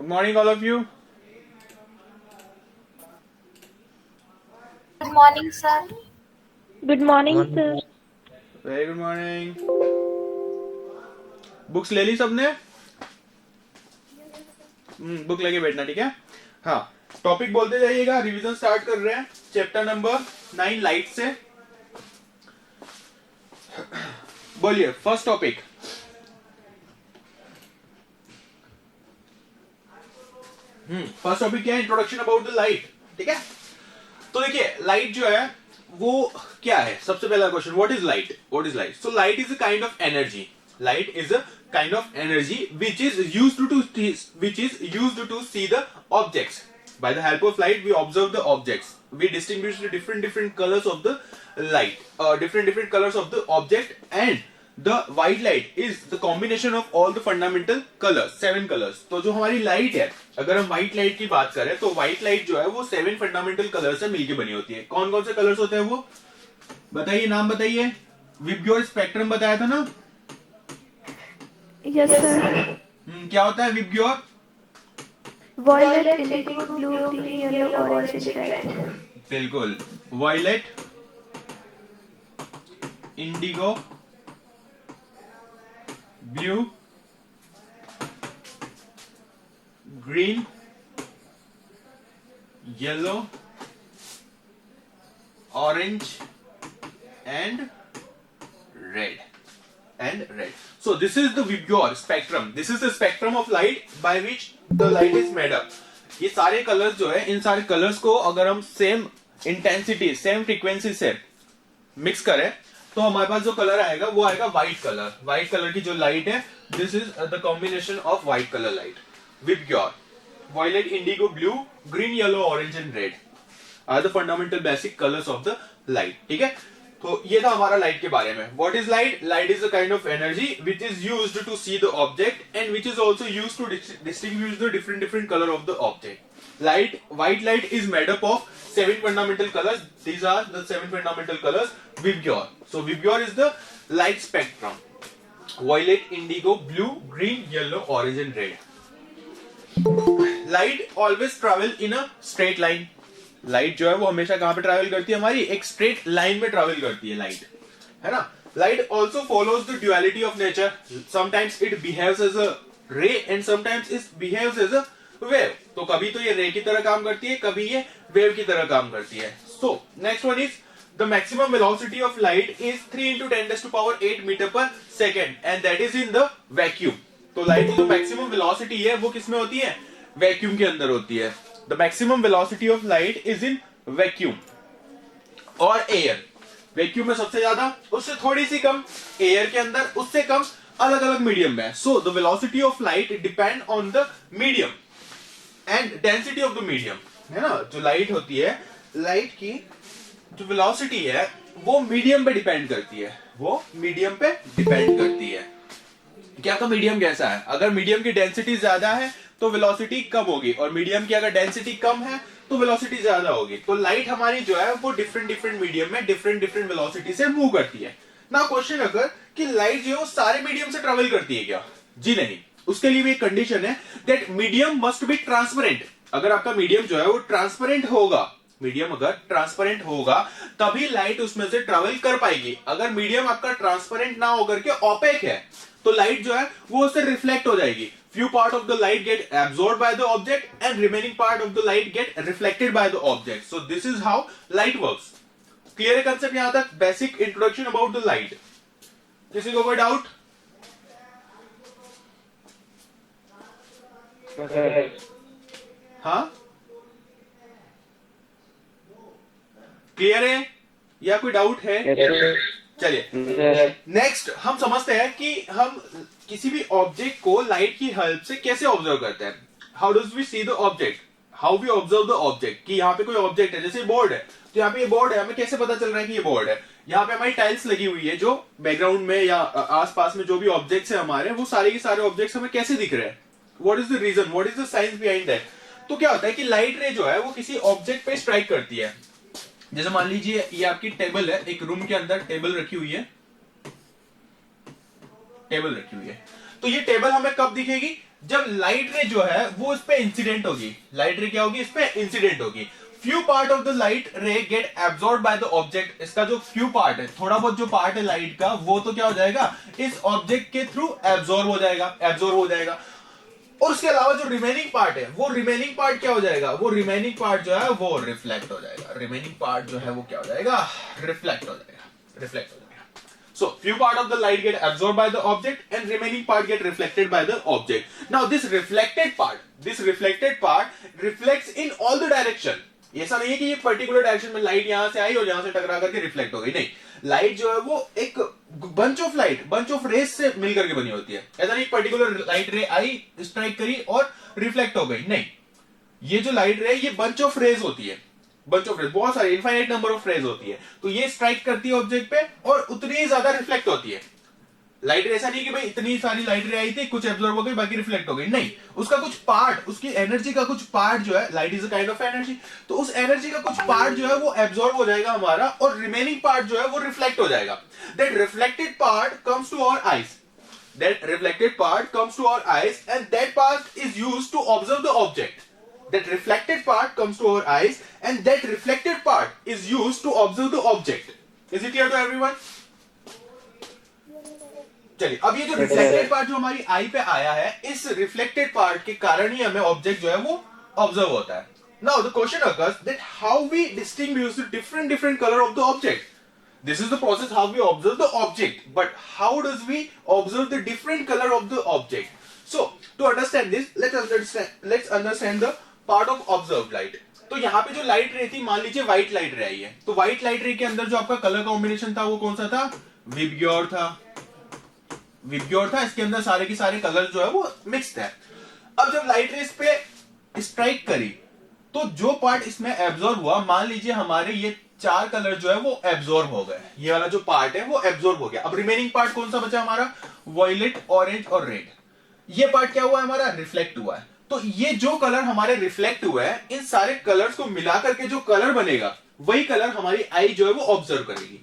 Good morning, all of you. Good morning, sir. Good morning, sir. Very good morning. Books ले ली सबने? Book लेके बैठना, ठीक है? हाँ, टॉपिक बोलते जाइएगा. रिवीजन स्टार्ट कर रहे हैं चैप्टर नंबर 9 लाइट से. बोलिए फर्स्ट टॉपिक. फर्स्ट टॉपिक क्या है? Introduction about the light. ठीक है, तो देखिए लाइट जो है वो क्या है. सबसे पहला question, what is light? What is light? So light is a kind of energy. Light is a kind of energy which is used to see the objects. By the help of light we observe the objects. We distinguish the different colors of the light, different colors of the object, and the white light is the combination of all the fundamental colors, 7 colors. तो जो हमारी light है, अगर हम white light की बात करें तो व्हाइट लाइट जो है वो 7 फंडामेंटल कलर से मिलकर बनी होती है. कौन कौन से कलर्स होते हैं वो बताइए, नाम बताइए. विबग्योर स्पेक्ट्रम बताया था ना? Yes, sir. क्या होता है VIBGYOR? Violet, indigo, blue, green, yellow, orange, and red. बिल्कुल. Violet, indigo, blue, green, yellow, orange and red. So this is the Vibgyor spectrum. This is the spectrum of light by which the light is made up. ये सारे colours जो है, इन सारे colours को अगर हम same intensity, same frequency से mix करें तो हमारे पास जो कलर आएगा वो आएगा व्हाइट कलर. व्हाइट कलर की जो लाइट है, this is the combination of white colour light. VIBGYOR. Violet, indigo, blue, green, yellow, orange and red are the fundamental basic colours of the light. ठीक है, तो ये था हमारा लाइट के बारे में. What is light? Light is a kind of energy which is used to see the object and which is also used to distinguish the different colour of the object. Light, white light is made up of 7 fundamental colors. These are the 7 fundamental colors. Vibgyor. So Vibgyor is the light spectrum. Violet, indigo, blue, green, yellow, orange and red. Light always travel in a straight line. Light जो है वो हमेशा कहां पे travel करती है? हमारी एक स्ट्रेट लाइन में ट्रैवल करती है लाइट, है ना? Light also follows the duality of nature. Sometimes it behaves as a ray and sometimes it behaves as a wave. तो कभी तो ये रे की तरह काम करती है, कभी ये वेव की तरह काम करती है. So next one is the maximum velocity of light is 3 × 10⁻⁸ metre per second and that is in the vacuum. तो लाइट की जो मैक्सिमम वेलोसिटी है वो किसमें होती है? वैक्यूम के अंदर होती है. The maximum velocity of light is in vacuum और air. वैक्यूम में सबसे ज्यादा, उससे थोड़ी सी कम एयर के अंदर, उससे कम अलग अलग मीडियम में. So the velocity of light depend on the medium and density of the medium, है ना? जो लाइट होती है, लाइट की जो वेलोसिटी है वो मीडियम पे डिपेंड करती है. वो मीडियम पे डिपेंड करती है. क्या का मीडियम कैसा है? अगर मीडियम की डेंसिटी ज्यादा है तो वेलोसिटी कम होगी, और मीडियम की अगर डेंसिटी कम है तो वेलोसिटी ज्यादा होगी. तो लाइट हमारी जो है वो डिफरेंट मीडियम में डिफरेंट वेलोसिटी से मूव करती है. ना क्वेश्चन अगर कि लाइट जो है सारे मीडियम से ट्रेवल करती है क्या? जी नहीं. उसके लिए भी एक कंडीशन है that medium must be transparent. अगर आपका मीडियम जो है वो ट्रांसपेरेंट होगा, मीडियम अगर ट्रांसपेरेंट होगा तभी लाइट उसमें से ट्रेवल कर पाएगी. अगर मीडियम आपका ट्रांसपेरेंट ना होकर के ओपेक है तो लाइट जो है वो उससे रिफ्लेक्ट हो जाएगी. Few part of the light get absorbed by the object and remaining part of the light get reflected by the object. So this is how light works. Clear है concept यहां तक? Basic introduction about the light. किसी को कोई doubt? हाँ, clear है या कोई डाउट है? चलिए नेक्स्ट हम समझते हैं कि हम किसी भी ऑब्जेक्ट को लाइट की हेल्प से कैसे ऑब्जर्व करते हैं. How does we see the object, how we observe the object. कि यहाँ पे कोई ऑब्जेक्ट है, जैसे बोर्ड है, तो यहाँ पे ये बोर्ड है, हमें कैसे पता चल रहा है कि ये बोर्ड है? यहाँ पे हमारी टाइल्स लगी हुई है, जो बैकग्राउंड में या आसपास में जो भी ऑब्जेक्ट्स है हमारे, वो सारे के सारे ऑब्जेक्ट्स हमें कैसे दिख रहे हैं? What is the reason, what is the science behind that? तो क्या होता है कि लाइट रे जो है वो किसी ऑब्जेक्ट पे स्ट्राइक करती है. जैसे मान लीजिए ये आपकी टेबल है, एक रूम के अंदर टेबल रखी हुई है, टेबल रखी हुई है, तो ये टेबल हमें कब दिखेगी? जब लाइट रे जो है वो इस पे इंसिडेंट होगी, लाइट रे क्या होगी, इस पे इंसिडेंट होगी, few part of the light ray get absorb by the object, इसका जो फ्यू पार्ट है, थोड़ा बहुत जो पार्ट है लाइट का, वो तो क्या हो जाएगा, इस ऑब्जेक्ट के थ्रू एब्जॉर्ब हो जाएगा। और उसके अलावा जो रिमेनिंग पार्ट है, वो रिमेनिंग पार्ट क्या हो जाएगा, वो रिमेनिंग पार्ट जो है वो रिफ्लेक्ट हो जाएगा, रिमेनिंग पार्ट जो है वो क्या हो जाएगा, रिफ्लेक्ट हो जाएगा। So few part of the light get absorbed by the object and remaining part get reflected by the object. Now this reflected part reflects in all the direction. ऐसा नहीं है कि ये पर्टिकुलर डायरेक्शन में light यहां से आई और यहां से टकरा करके रिफ्लेक्ट हो गई, नहीं, लाइट जो है वो एक बंच ऑफ रेस से मिलकर के बनी होती है। ऐसा नहीं पर्टिकुलर लाइट रे आई, स्ट्राइक करी और रिफ्लेक्ट हो गई, नहीं, ये जो लाइट रे ये बंच ऑफ रेज होती है, बहुत सारी इनफाइनाइट नंबर ऑफ रेज होती है, तो ये स्ट्राइक करती है ऑब्जेक्ट पे और उतनी ही ज्यादा रिफ्लेक्ट होती है। लाइट रे ऐसा नहीं कि भाई इतनी सारी लाइट रे आई थी, कुछ एब्जॉर्ब हो गई, बाकी रिफ्लेक्ट हो गई, नहीं, उसका कुछ पार्ट, उसकी एनर्जी का कुछ पार्ट जो है, light is a kind of energy, तो उस एनर्जी का कुछ पार्ट जो है वो एब्जॉर्ब हो जाएगा हमारा, और रिमेनिंग पार्ट जो है वो रिफ्लेक्ट हो जाएगा। That reflected part comes to our eyes, and that part is used to observe the object. That reflected part comes to our eyes, and that reflected part is used to observe the object. Is it clear to everyone? चलिए, अब ये जो reflected part जो हमारी आई पे आया है, इस रिफ्लेक्टेड पार्ट के कारण ही हमें ऑब्जेक्ट जो है वो ऑब्जर्व होता है। Now the question occurs that how we distinguish the different color of the object. This is the process how we observe the object, but how does we observe the different color of the object? So to understand this, let's understand the part of observe light. तो यहाँ पे जो light रे थी, मान लीजिए white light रे आई है, तो व्हाइट लाइट रे के अंदर जो आपका कलर कॉम्बिनेशन था वो कौन सा था, विबग्योर था, इसके अंदर सारे के सारे कलर जो है वो मिक्स्ड है। अब जब लाइट रे इस पे स्ट्राइक करी, तो जो पार्ट इसमें एब्जॉर्ब हुआ, मान लीजिए हमारे ये 4 कलर जो है वो एब्जॉर्ब हो गए, ये वाला जो पार्ट है वो एब्जॉर्ब हो गया। अब रिमेनिंग पार्ट कौन सा बचा हमारा, वॉयलेट, ऑरेंज और रेड, ये पार्ट क्या हुआ हमारा, रिफ्लेक्ट हुआ है। तो ये जो कलर हमारे रिफ्लेक्ट हुआ है, इन सारे कलर्स को मिलाकर के जो कलर बनेगा, वही कलर हमारी आई जो है वो ऑब्जर्व करेगी।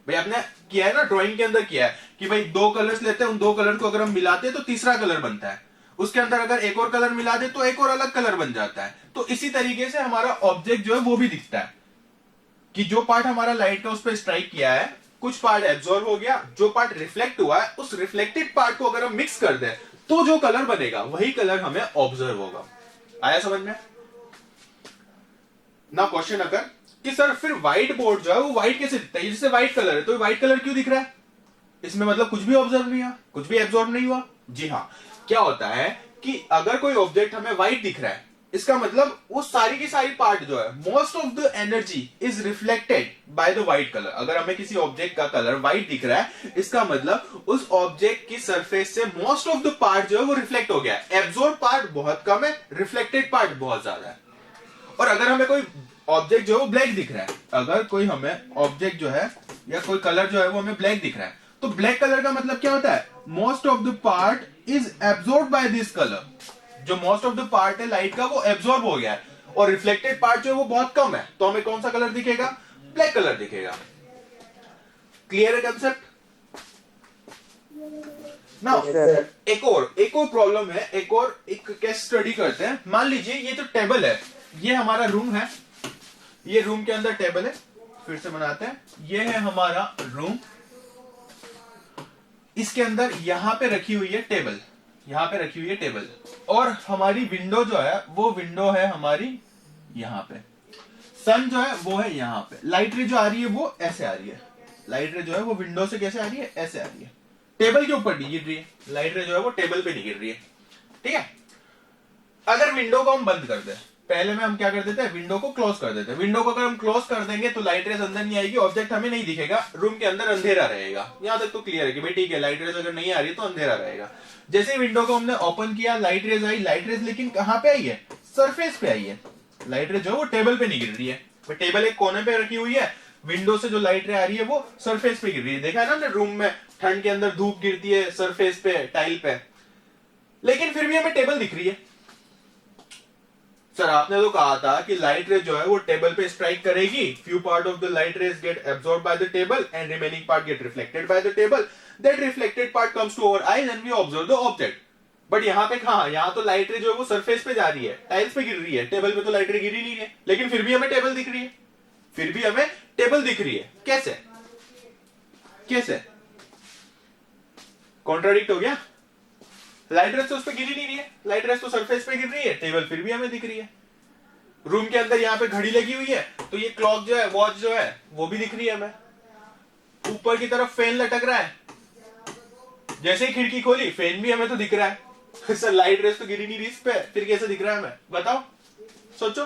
भाई आपने किया है ना, ड्राइंग के अंदर किया है कि भाई 2 कलर्स लेते हैं, उन 2 कलर को अगर हम मिलाते हैं तो तीसरा कलर बनता है, उसके अंदर अगर एक और कलर मिला दे तो एक और अलग कलर बन जाता है। तो इसी तरीके से हमारा ऑब्जेक्ट जो है वो भी दिखता है कि जो पार्ट हमारा लाइट का उस पर स्ट्राइक किया है, कुछ पार्ट एब्जॉर्ब हो गया, जो पार्ट रिफ्लेक्ट हुआ है, उस रिफ्लेक्टेड पार्ट को अगर हम मिक्स कर दें तो जो कलर बनेगा वही कलर हमें ऑब्जर्व होगा। आया समझ में? ना क्वेश्चन अगर कि सर फिर व्हाइट बोर्ड जो है वो व्हाइट कैसे दिखता है, जैसे व्हाइट कलर है तो व्हाइट कलर क्यों दिख रहा है, इसमें मतलब कुछ भी ऑब्जर्व नहीं हुआ, कुछ भी एब्जॉर्ब नहीं हुआ। जी हाँ, क्या होता है कि अगर कोई ऑब्जेक्ट हमें व्हाइट दिख रहा है, इसका मतलब वो सारी की सारी पार्ट जो है, most of the energy is reflected by the white colour. अगर हमें किसी ऑब्जेक्ट का कलर व्हाइट दिख रहा है, इसका मतलब उस ऑब्जेक्ट की सरफेस से मोस्ट ऑफ द पार्ट जो है वो रिफ्लेक्ट हो गया है। एब्जॉर्ब पार्ट बहुत कम है, रिफ्लेक्टेड पार्ट बहुत ज्यादा है। और अगर हमें कोई ऑब्जेक्ट जो है वो ब्लैक दिख रहा है, अगर कोई हमें ऑब्जेक्ट जो है या कोई कलर जो है वो हमें ब्लैक दिख रहा है, तो ब्लैक कलर का मतलब क्या होता है, most of the part is absorb by this colour. जो मोस्ट ऑफ द पार्ट है लाइट का वो एब्जॉर्ब हो गया है, और रिफ्लेक्टेड पार्ट जो है वो बहुत कम है, तो हमें कौन सा कलर दिखेगा, ब्लैक कलर दिखेगा। क्लियर है कंसेप्ट? नाउ एक और प्रॉब्लम है, एक केस स्टडी करते हैं। मान लीजिए ये जो टेबल है, ये हमारा रूम है, ये रूम के अंदर टेबल है, फिर से बनाते हैं, ये है हमारा रूम, इसके अंदर यहां पे रखी हुई है टेबल, यहां पे रखी हुई है टेबल, और हमारी विंडो जो है वो विंडो है हमारी यहां पे, सन जो है वो है यहां पे, लाइट रे जो आ रही है वो ऐसे आ रही है, लाइट रे जो है वो विंडो से कैसे आ रही है, ऐसे आ रही है, टेबल के ऊपर नहीं गिर रही है, लाइट रे जो है वो टेबल पे नहीं गिर रही है। ठीक है, अगर विंडो को हम बंद कर दें, पहले में हम क्या कर देते हैं, विंडो को क्लोज कर देते हैं। विंडो को अगर हम क्लोज कर देंगे तो लाइट रेज अंदर नहीं आएगी, ऑब्जेक्ट हमें नहीं दिखेगा, रूम के अंदर अंधेरा रहेगा। यहां तक तो क्लियर है कि भाई ठीक है, लाइट रेज अगर नहीं आ रही है तो अंधेरा रहेगा। जैसे विंडो को हमने ओपन किया, लाइट रेज आई, लाइट रेज लेकिन कहां पे आई है, सरफेस पे आई है, लाइट रेज जो है वो टेबल पे नहीं गिर रही है, टेबल एक कोने पे रखी हुई है, विंडो से जो लाइट रे आ रही है वो सरफेस पे गिर रही है। देखा है ना हमने, रूम में ठंड के अंदर धूप गिरती है सरफेस पे, टाइल पे, लेकिन फिर भी हमें टेबल दिख रही है। सर आपने तो कहा था कि लाइट रे जो है वो टेबल पे स्ट्राइक करेगी, few part of the light rays get absorb by the table and remaining part get reflected by the table, that reflected part comes to our eyes and we observe the object. But यहाँ पे कहा, यहाँ तो light रे जो है वो surface पे जा रही है, टाइल्स पे गिर रही है, टेबल पे तो लाइट रे गिर ही नहीं है, लेकिन फिर भी हमें टेबल दिख रही है, फिर भी हमें टेबल दिख रही है। कैसे कैसे कॉन्ट्राडिक्ट हो गया? लाइट रेस तो उस पर गिर ही नहीं रही है, लाइट रेस तो सरफेस पे गिर रही है, टेबल फिर भी हमें दिख रही है। रूम के अंदर यहाँ पे घड़ी लगी हुई है, तो ये क्लॉक जो है, वॉच जो है, वो भी दिख रही है हमें। ऊपर की तरफ फैन लटक रहा है, जैसे ही खिड़की खोली फैन भी हमें तो दिख रहा है। सर लाइट रेस तो गिरी नहीं रही इस पे, फिर कैसे दिख रहा है हमें? बताओ, सोचो।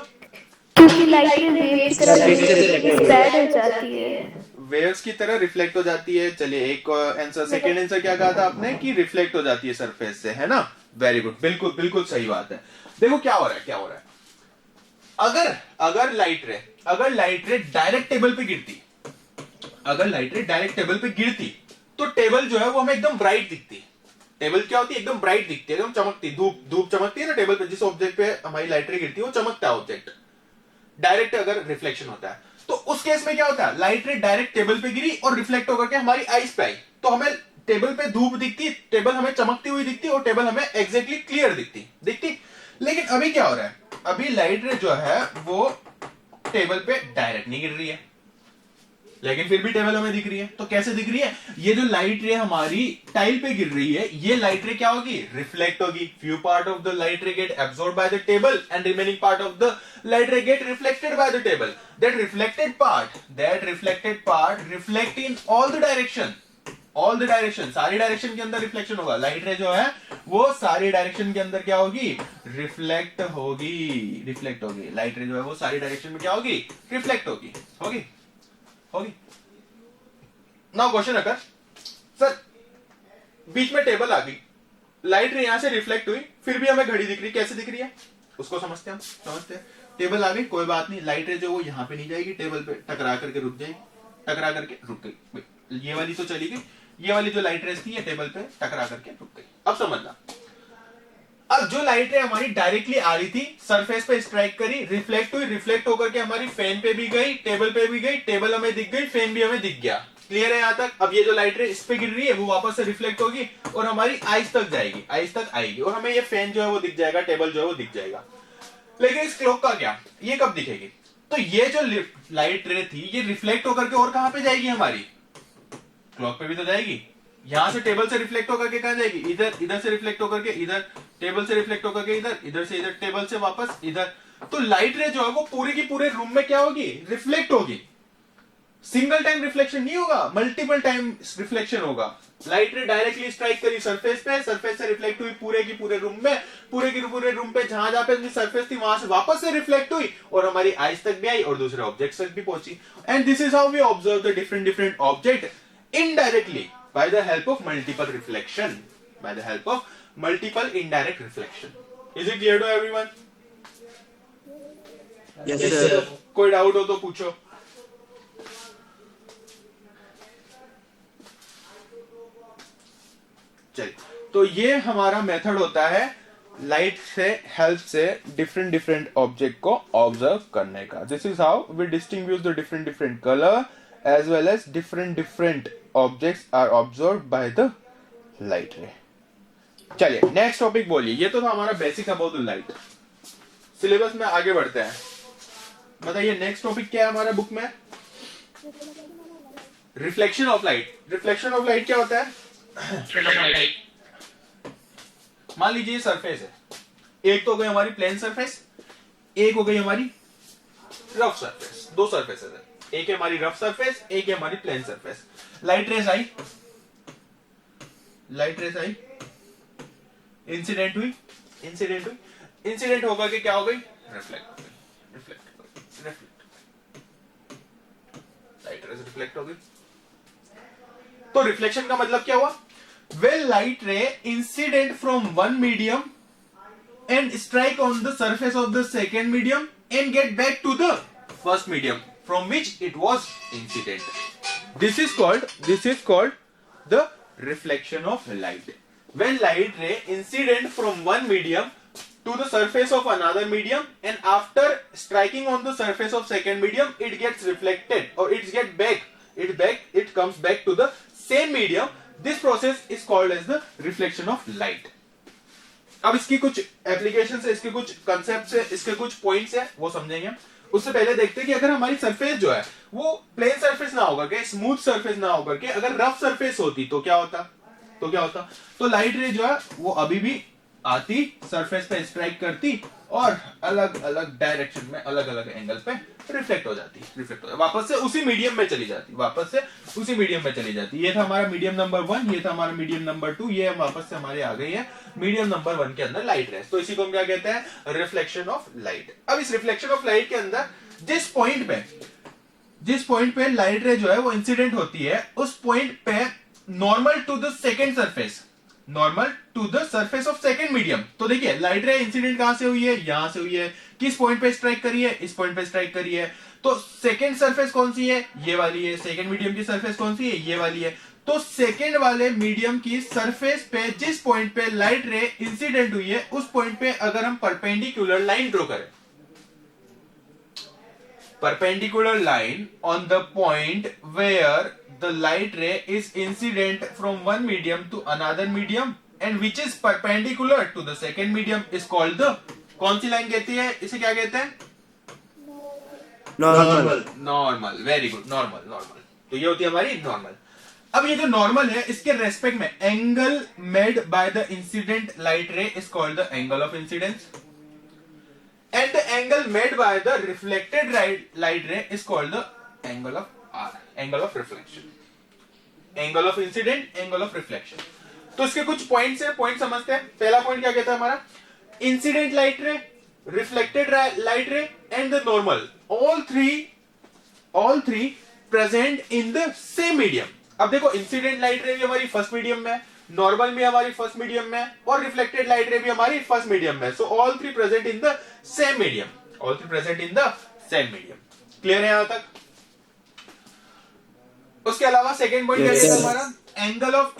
क्योंकि लाइट वेव की तरह स्प्रेड हो जाती है, वेव्स की तरह रिफ्लेक्ट हो जाती है। चलिए एक आंसर, सेकंड आंसर क्या कहा था आपने कि रिफ्लेक्ट हो जाती है सरफेस से, है ना? वेरी गुड, बिल्कुल बिल्कुल सही बात है। देखो क्या हो रहा है, क्या हो रहा है। अगर लाइट रे डायरेक्ट टेबल पे गिरती, अगर लाइट रे डायरेक्ट टेबल पे गिरती तो टेबल जो है वो हमें एकदम ब्राइट दिखती। टेबल क्या होती है? एकदम ब्राइट दिखती है, एकदम चमकती, धूप चमकती है ना टेबल पे, जिस ऑब्जेक्ट पे हमारी लाइट रे गिरती है वो चमकता है ऑब्जेक्ट, डायरेक्ट अगर रिफ्लेक्शन होता है। तो उस केस में क्या होता है, लाइट रे डायरेक्ट टेबल पे गिरी और रिफ्लेक्ट होकर के हमारी आईज पे आई, तो हमें टेबल पे धूप दिखती, टेबल हमें चमकती हुई दिखती और टेबल हमें एग्जैक्टली क्लियर दिखती। लेकिन अभी क्या हो रहा है, अभी लाइट रे जो है वो टेबल पे डायरेक्ट नहीं गिर रही है, लेकिन फिर भी टेबल हमें दिख रही है। तो कैसे दिख रही है? ये जो लाइट रे हमारी टाइल पे गिर रही है, ये लाइट रे क्या होगी? रिफ्लेक्ट होगी। Few part of the light ray get absorb by the table and remaining part of the light ray get reflected by the table. That reflected part reflect in all the direction, सारी direction के अंदर reflection होगा। Light रे जो है वो सारी direction के अंदर क्या होगी? रिफ्लेक्ट होगी। लाइट रे जो है वो सारी डायरेक्शन में क्या होगी? रिफ्लेक्ट होगी। नाउ क्वेश्चन अगर सर बीच में टेबल आ गई, लाइट रे यहां से रिफ्लेक्ट हुई, फिर भी हमें घड़ी दिख रही, कैसे दिख रही है? उसको समझते हैं। टेबल आ गई, कोई बात नहीं, लाइट रे जो वो यहां पे नहीं जाएगी, टेबल पे टकरा करके रुक गई। ये वाली तो चली गई, ये वाली जो लाइट रेस थी ये टेबल पे टकरा करके रुक गई। अब समझना, अब जो लाइट रे हमारी डायरेक्टली आ रही थी, सरफेस पे स्ट्राइक करी, रिफ्लेक्ट हुई, रिफ्लेक्ट होकर के हमारी फैन पे भी गई, टेबल पे भी गई, टेबल हमें दिख गई, फैन भी हमें दिख गया। क्लियर है यहां तक? अब ये जो लाइट रे इस पे गिर रही है वो वापस से रिफ्लेक्ट होगी और हमारी आईज तक जाएगी, आईज तक आएगी और हमें ये फैन जो है वो दिख जाएगा, टेबल जो है वो दिख जाएगा। लेकिन इस क्लॉक का क्या, ये कब दिखेगी? तो ये जो लाइट रे थी ये रिफ्लेक्ट होकर के और कहां पे जाएगी? हमारी क्लॉक पे भी तो जाएगी। यहां से टेबल से रिफ्लेक्ट होकर के कहां जाएगी? इधर से रिफ्लेक्ट होकर के इधर, टेबल से रिफ्लेक्ट होकर के इधर से इधर, टेबल से वापस इधर। तो लाइट रे जो है वो पूरे की पूरे रूम में क्या होगी? रिफ्लेक्ट होगी। सिंगल टाइम रिफ्लेक्शन नहीं होगा, मल्टीपल टाइम रिफ्लेक्शन होगा। लाइट रे डायरेक्टली स्ट्राइक करी सरफेस पे, सरफेस से रिफ्लेक्ट हुई पूरे की पूरे रूम में, पूरे की पूरे रूम पे जहां पे सरफेस थी वहां से वापस से रिफ्लेक्ट हुई और हमारी आईज तक भी आई और दूसरे ऑब्जेक्ट तक भी पहुंची। And this is how we observe the different object indirectly by the help of multiple reflection, by the help of multiple indirect reflection. Is it clear to everyone? Yes sir. कोई doubt हो तो पूछो। चलिए, तो ये हमारा method होता है लाइट से हेल्प से डिफरेंट ऑब्जेक्ट को ऑब्जर्व करने का। This is how we distinguish the different colour as well as different objects are observed by the light ray. चलिए नेक्स्ट टॉपिक बोलिए। ये तो था हमारा basic about the light. Syllabus में आगे बढ़ते हैं, बताइए नेक्स्ट टॉपिक क्या है हमारा बुक में? Reflection of light. Reflection of light क्या होता है? मान लीजिए सरफेस है, एक तो हो गई हमारी प्लेन सरफेस, एक हो गई हमारी रफ सरफेस। दो सरफेसेस है, एक है हमारी रफ सरफेस, एक है हमारी प्लेन सरफेस। लाइट रेस आई, इंसिडेंट हुई, इंसिडेंट होकर के क्या हो गई? रिफ्लेक्ट। लाइट रेस रिफ्लेक्ट हो गई। तो रिफ्लेक्शन का मतलब क्या हुआ? When light ray incident from one medium and strike on the surface of the second medium and get back to the first medium from which it was incident. This is called the reflection of light. When light ray incident from one medium to the surface of another medium and after striking on the surface of second medium, it gets reflected or it comes back to the same medium. This process is called as the reflection of light. अब इसकी कुछ application है, इसके कुछ concept है, इसके कुछ points है, वो समझेंगे। उससे पहले देखते हैं कि अगर हमारी सरफेस जो है वो प्लेन सरफेस ना होकर के, स्मूथ सरफेस ना होकर के अगर रफ सरफेस होती तो क्या होता, तो लाइट रे जो है वो अभी भी आती, सरफेस पे स्ट्राइक करती और अलग अलग डायरेक्शन में, अलग अलग एंगल पे रिफ्लेक्ट हो जाती, वापस से उसी मीडियम में चली जाती, ये था हमारा मीडियम नंबर 1, ये था हमारा मीडियम नंबर 2, ये वापस से हमारे आ गई है मीडियम नंबर 1 के अंदर लाइट रेस। तो इसी को हम क्या कहते हैं, रिफ्लेक्शन ऑफ लाइट। अब इस रिफ्लेक्शन ऑफ लाइट के अंदर जिस पॉइंट पे लाइट रे जो है वो इंसिडेंट होती है, उस पॉइंट पे normal to the second surface of second medium. तो देखिए लाइट रे इंसिडेंट कहां से हुई है, यहां से हुई है, किस पॉइंट पे स्ट्राइक करी है, इस पॉइंट पे स्ट्राइक करी है। तो सेकेंड सरफेस कौन सी है, ये वाली है। सेकेंड मीडियम की सरफेस कौन सी है, ये वाली है। तो सेकेंड वाले मीडियम की सरफेस पे जिस पॉइंट पे लाइट रे इंसिडेंट हुई है, उस पॉइंट पे अगर हम परपेंडिकुलर लाइन ड्रॉ करें, perpendicular line on the point where the light ray is incident from one medium to another medium and which is perpendicular to the second medium is called the, कौन सी line कहती है, इसे क्या कहते हैं, normal. Very good, normal. तो ये होती है हमारी नॉर्मल। अब ये जो नॉर्मल है इसके रेस्पेक्ट में angle made by the incident light रे is called the angle of incidence and the angle made by the reflected light ray is called the angle of R, angle of reflection, angle of incident, angle of reflection। तो इसके कुछ points है, point समझते हैं। पहला point क्या कहता है हमारा, इंसिडेंट लाइट रे, रिफ्लेक्टेड लाइट रे and the normal, all three present in the same medium। अब देखो इंसिडेंट लाइट रे भी हमारी फर्स्ट मीडियम में है, नॉर्मल भी हमारी फर्स्ट मीडियम में, और रिफ्लेक्टेड लाइट रे भी हमारी फर्स्ट मीडियम में। So all three present in the same medium, clear है यहां तक। उसके अलावा सेकेंड पॉइंट क्या कहता है हमारा, angle of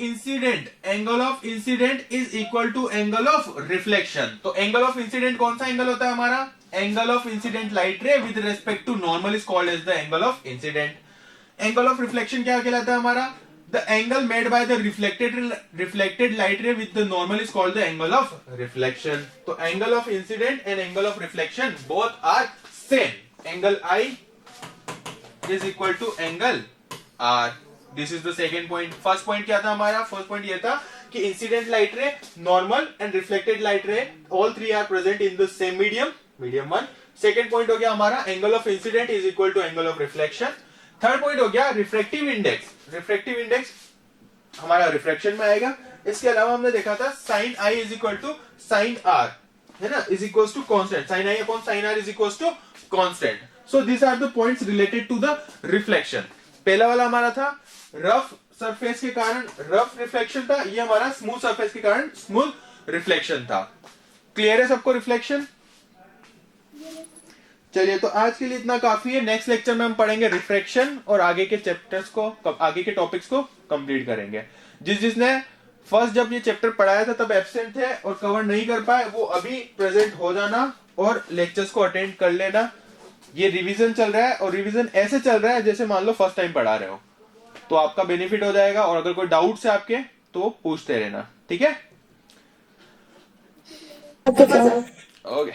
incident is equal to angle of reflection. तो एंगल ऑफ इंसिडेंट कौन सा एंगल होता है हमारा, angle of incident light ray with respect to normal is called as the angle of incident. Angle of reflection क्या कहलाता है हमारा, the angle made by the reflected light ray with the normal is called the angle of reflection। तो angle of incident and angle of reflection both are same, angle I is equal to angle R। this is the second point। first point क्या था हमारा, first point ये था कि incident light ray, normal and reflected light ray all three are present in the same medium 1। second point हो गया हमारा angle of incident is equal to angle of reflection। Third point हो गया refractive index हमारा refraction में आएगा। इसके अलावा हमने देखा था sine i is equal to sine r, है ना, is equal to constant, sine i upon sine r is equal to constant. So this are the points related to the reflection. पहला वाला हमारा था रफ सरफेस के कारण rough reflection था, ये हमारा स्मूथ सरफेस के कारण स्मूथ रिफ्लेक्शन था। क्लियर है सबको रिफ्लेक्शन। चलिए तो आज के लिए इतना काफी है। नेक्स्ट लेक्चर में हम पढ़ेंगे रिफ्रैक्शन और आगे के चैप्टर्स को, आगे के टॉपिक्स को कंप्लीट करेंगे। जिसने फर्स्ट जब ये चैप्टर पढ़ाया था तब एब्सेंट थे और कवर नहीं कर पाए, वो अभी प्रेजेंट हो जाना और लेक्चर्स को अटेंड कर लेना। ये रिवीजन चल रहा है और रिवीजन ऐसे चल रहा है जैसे मान लो फर्स्ट टाइम पढ़ा रहे हो, तो आपका बेनिफिट हो जाएगा। और अगर कोई डाउट्स है आपके तो पूछते रहना, ठीक है। ओके।